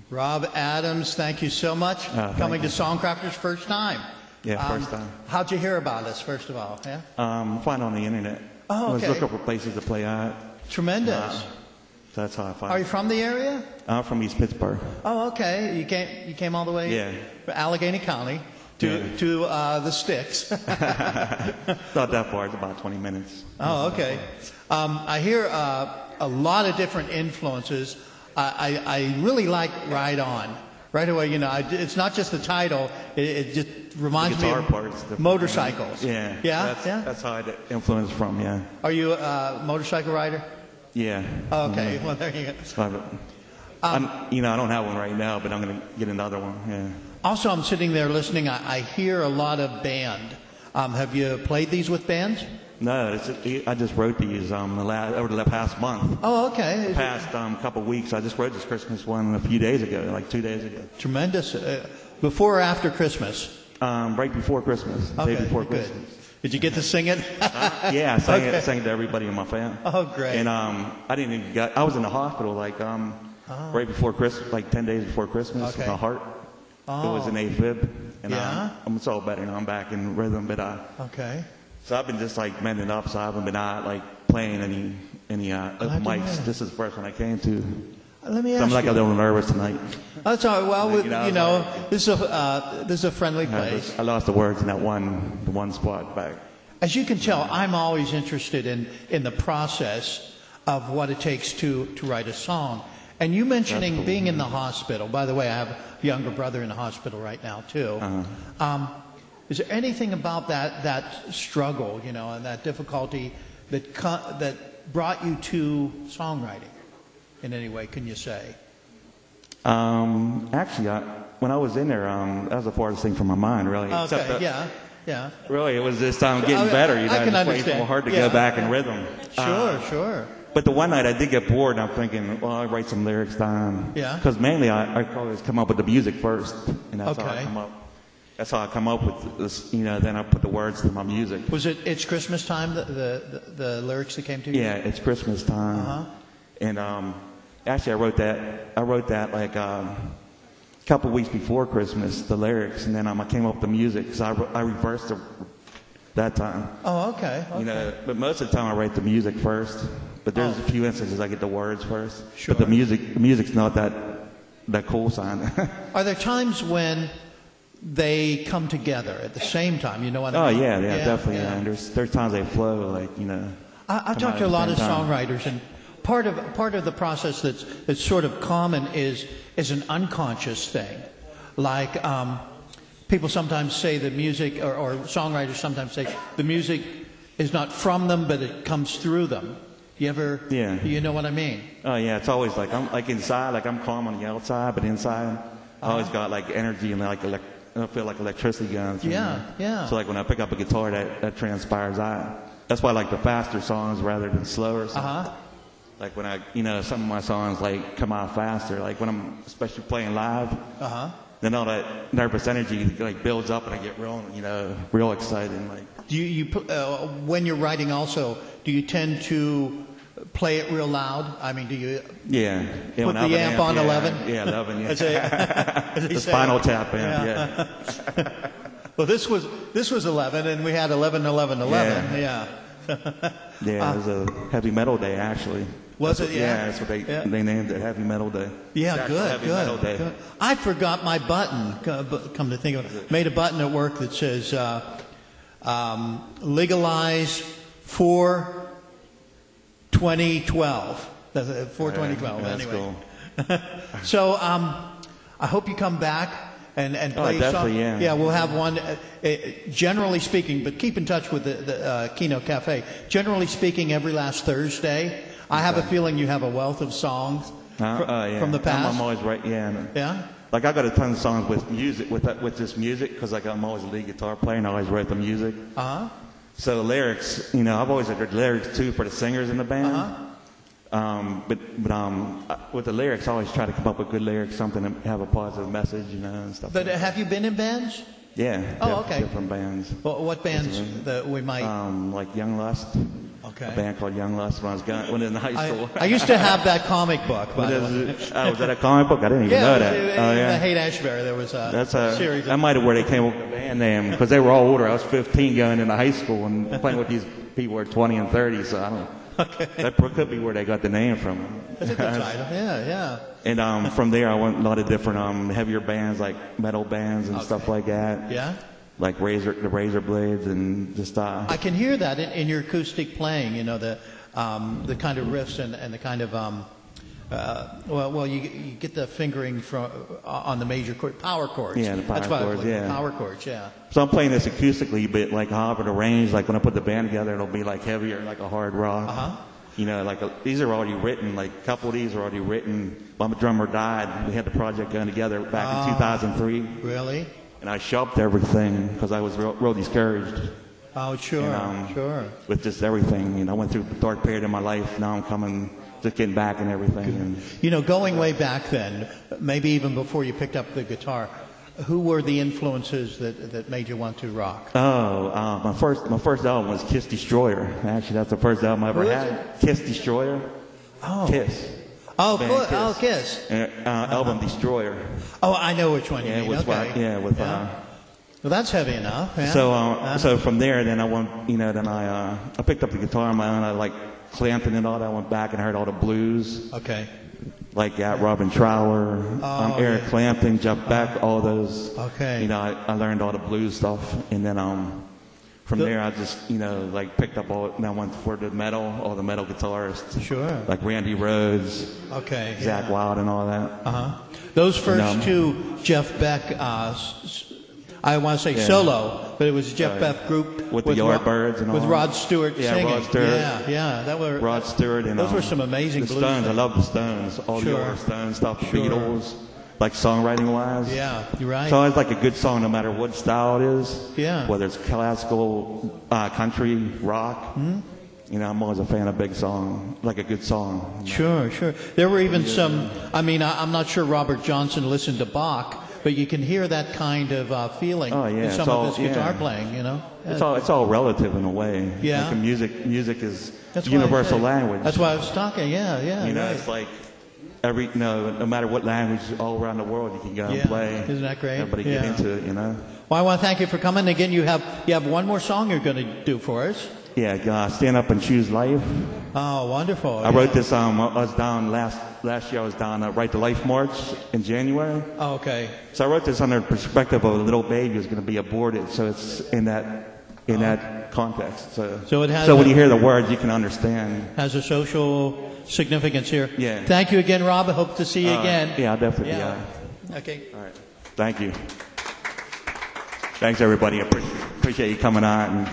Rob Adams, thank you so much for coming to SongCrafters first time. Yeah, first time. How'd you hear about us, first of all? Yeah? Find on the internet. Oh, okay. I was looking for places to play at. Tremendous. So that's how I found Are you from the area? I'm from East Pittsburgh. Oh, okay. You came all the way from Allegheny County to the sticks. Not that far. It's about 20 minutes. Oh, okay. I hear a lot of different influences. I really like Ride On. Right away, you know, it's not just the title. It just reminds me of motorcycles. Yeah. Yeah? That's how I influenced from, yeah. Are you a motorcycle rider? Yeah. Oh, okay. Well, there you go. I don't have one right now, but I'm going to get another one, yeah. Also, I'm sitting there listening. I hear a lot of band. Have you played these with bands? No, I just wrote these over the past month. Oh, okay. The past couple of weeks. I just wrote this Christmas one a few days ago, like 2 days ago. Tremendous. Before or after Christmas? Right before Christmas. Okay, Day before good. Christmas. Did you get to sing it? Yeah, I sang it to everybody in my family. Oh, great. And I was in the hospital right before Christmas, like 10 days before Christmas with my heart. Oh. It was an AFib. And I'm so better now. I'm back in rhythm, but okay. So I've been just like mending up, so I haven't been playing any open mics. This is the first one I came to. Let me ask I'm you. like a little nervous tonight. That's all right. Well, this is a friendly place. I lost the words in that one spot back. As you can tell, I'm always interested in the process of what it takes to write a song. And you mentioning being in the hospital. By the way, I have a younger brother in the hospital right now too. Is there anything about that struggle, and that difficulty that brought you to songwriting in any way? Can you say? Actually, when I was in there, that was the farthest thing from my mind, really. Okay. Yeah. Really, it was this time getting better. I can understand. It's so hard to go back in rhythm. Sure. But the one night I did get bored, and I'm thinking, well, I'll write some lyrics down. Yeah. Because mainly I always come up with the music first, and that's how I come up. That's how I come up with this, then I put the words to my music. Was It's Christmas Time, the lyrics that came to you? Yeah, It's Christmas Time. And actually I wrote that like a couple weeks before Christmas, the lyrics, and then I came up with the music, so I reversed it that time. Oh, okay. But most of the time I write the music first, but there's a few instances I get the words first. Sure. But the music's not that cool sign. Are there times when they come together at the same time? You know what I mean? Oh, yeah, definitely. Yeah. And there's times they flow, I've talked to a lot of songwriters, and part of the process that's sort of common is an unconscious thing. Like people sometimes say the music, or songwriters sometimes say the music is not from them, but it comes through them. You ever? Yeah. You know what I mean? Oh, yeah. It's always like I'm like inside, like I'm calm on the outside, but inside I always got like energy and like I feel like electricity guns. Yeah. So like when I pick up a guitar, that transpires. That's why I like the faster songs rather than slower songs. Like when some of my songs like come out faster. Like when I'm especially playing live. Then all that nervous energy like builds up and I get real excited. Like, do you when you're writing also, do you tend to play it real loud? I mean, do you? Yeah. Put the amp on 11. Yeah, 11. Yeah. The Spinal Tap amp. Yeah. Well, this was 11, and we had 11, 11, 11. Yeah. Yeah, it was a heavy metal day actually. Was it? Yeah, that's what they named it, Heavy Metal Day. Yeah, good. Metal Day. Good. I forgot my button. Come to think of it, made a button at work that says legalize for 2012. That's 4/2012. Anyway. Cool. So I hope you come back and play definitely, songs. Yeah, we'll have one. Generally speaking, but keep in touch with the Keynote Cafe. Generally speaking, every last Thursday. I have a feeling you have a wealth of songs from the past. I'm always right. Yeah. Like I got a ton of songs with music with this music because like I'm always a lead guitar player and I always write the music. So lyrics, I've always had lyrics too for the singers in the band. But with the lyrics, I always try to come up with good lyrics, something to have a positive message, and stuff. But have you been in bands? Yeah. Oh, okay. Different bands. Well, what bands that we might? Like Young Lust. Okay. A band called Young Lust when I was in high school. I used to have that comic book, by the way. Oh, was that a comic book? I didn't even know that. In Haight-Ashbury, there was a series. That might have where they came up with the band name, because they were all older. I was 15 going into high school and playing with these people who were 20 and 30, so I don't know. Okay. That could be where they got the name from. That's a good title. Yeah. And from there, I went a lot of different heavier bands, like metal bands and stuff like that. Yeah. Like the Razor Blades and just. I can hear that in your acoustic playing. You know, the kind of riffs and the kind of you get the fingering from on the major chord, power chords. Yeah, the power chords. Power chords. Yeah. So I'm playing this acoustically, but like however the range, like when I put the band together, it'll be like heavier, like a hard rock. You know, these are already written. Like a couple of these are already written. My drummer died. We had the project going together back in 2003. Really? And I shelved everything because I was real discouraged. Oh, sure, and, sure. With just everything, you know, I went through a dark period in my life. Now I'm just getting back and everything. And, you know, going way back then, maybe even before you picked up the guitar, who were the influences that made you want to rock? My first album was Kiss Destroyer. Actually, that's the first album I ever had. Kiss Destroyer. Oh. Kiss. Oh, cool. Kiss. Album Destroyer. Oh, I know which one you mean. Well, that's heavy enough. Yeah. So from there, then I went, you know, then I picked up the guitar on my own. I like Clampton and all that. I went back and heard all the blues. Okay. Like Robin Trower, Eric Clapton, Jeff Beck, all those. Okay. You know, I learned all the blues stuff, and then from there I just, you know, like picked up all. And I went for the metal guitarists. Sure. Like Randy Rhoads. Okay. Zach Wilde and all that. Those first two Jeff Beck, I want to say solo, but it was a Jeff Beck group with the Yardbirds and all. With Rod Stewart singing. Rod Stewart. Yeah, Rod Stewart and those were some amazing the blues. Stones. I love the Stones. All the older Stones stuff. The Beatles, like songwriting wise. Yeah, you're right. It's always like a good song, no matter what style it is. Yeah. Whether it's classical, country, rock. Mm-hmm. You know, I'm always a fan of big song, like a good song. Sure. There were even some. I mean, I'm not sure Robert Johnson listened to Bach. But you can hear that kind of feeling in some of his guitar playing, you know. It's all relative in a way. Yeah. Like music is universal language. That's why I was talking. Yeah. You know, it's like no matter what language, all around the world you can go and play. Isn't that great? Everybody get into it, you know. Well, I want to thank you for coming. Again, you have one more song you're going to do for us. Yeah, Stand Up and Choose Life. Oh, wonderful. I wrote this, I was down last year, I was down at Right to Life March in January. Oh, okay. So I wrote this under the perspective of a little baby who's going to be aborted, so it's in that context. So it has when you hear the words, you can understand. Has a social significance here. Yeah. Thank you again, Rob. I hope to see you again. Yeah, definitely. Yeah. Okay. All right. Thank you. Thanks, everybody. I appreciate you coming on.